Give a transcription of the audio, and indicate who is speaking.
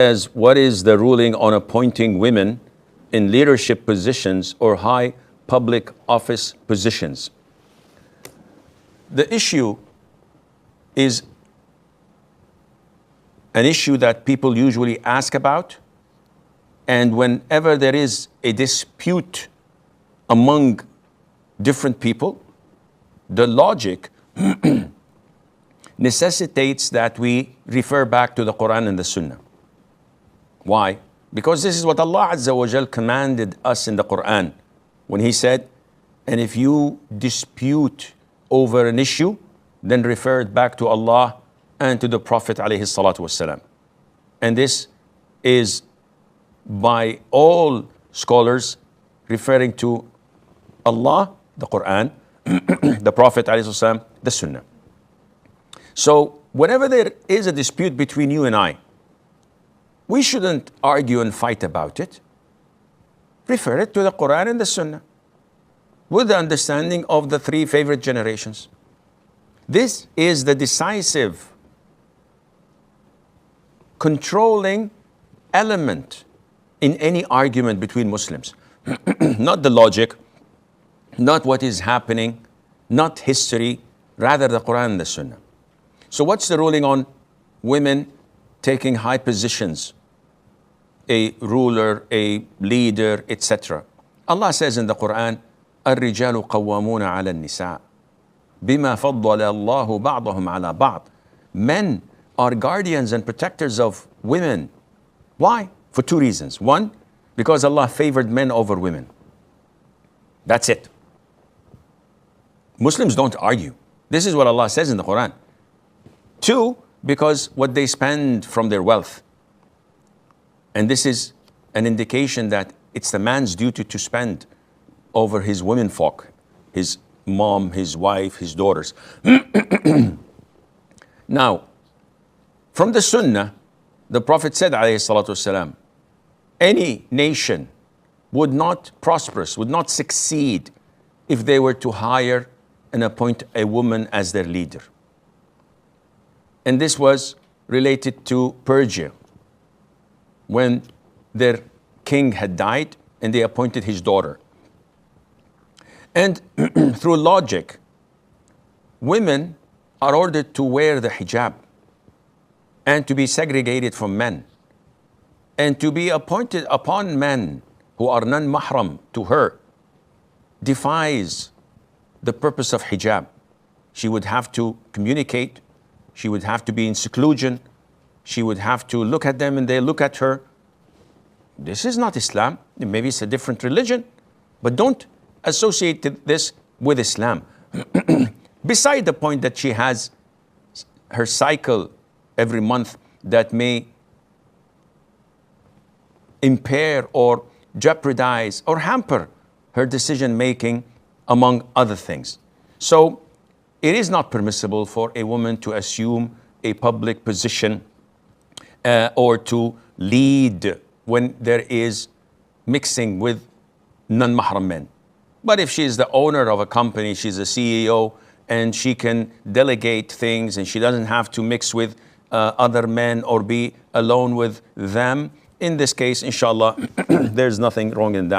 Speaker 1: As what is the ruling on appointing women in leadership positions or high public office positions? The issue is an issue that people usually ask about, and whenever there is a dispute among different people, the logic necessitates that we refer back to the Qur'an and the Sunnah. Why? Because this is what Allah Azza wa Jal commanded us in the Qur'an when He said, and if you dispute over an issue, then refer it back to Allah and to the Prophet alayhi salatu wasalam. And this is by all scholars referring to Allah, the Qur'an, the Prophet alayhi salatu wasalam, the Sunnah. So whenever there is a dispute between you and I, we shouldn't argue and fight about it. Refer it to the Qur'an and the Sunnah with the understanding of the three favorite generations. This is the decisive, controlling element in any argument between Muslims. Not the logic, not what is happening, not history, rather the Qur'an and the Sunnah. So what's the ruling on women taking high positions? A ruler, a leader, etc. Allah says in the Quran, الرجال قوامون على النساء بما فضل الله بعضهم على بعض. Men are guardians and protectors of women. Why? For two reasons. One, because Allah favored men over women. That's it. Muslims don't argue. This is what Allah says in the Quran. Two, because what they spend from their wealth. And this is an indication that it's the man's duty to spend over his womenfolk, his mom, his wife, his daughters. Now, from the Sunnah, the Prophet said, alayhi salatu wasalam, any nation would not prosper, would not succeed if they were to hire and appoint a woman as their leader. And this was related to Persia, when their king had died and they appointed his daughter. And through logic, women are ordered to wear the hijab and to be segregated from men and to be appointed upon men who are non-mahram to her defies the purpose of hijab. She would have to communicate, she would have to be in seclusion, she would have to look at them and they look at her. This is not Islam. Maybe it's a different religion, but don't associate this with Islam. Beside the point that she has her cycle every month that may impair or jeopardize or hamper her decision making, among other things. So it is not permissible for a woman to assume a public position or to lead when there is mixing with non-mahram men. But if she is the owner of a company, she's a CEO, and she can delegate things and she doesn't have to mix with other men or be alone with them, in this case, inshallah, there's nothing wrong in that.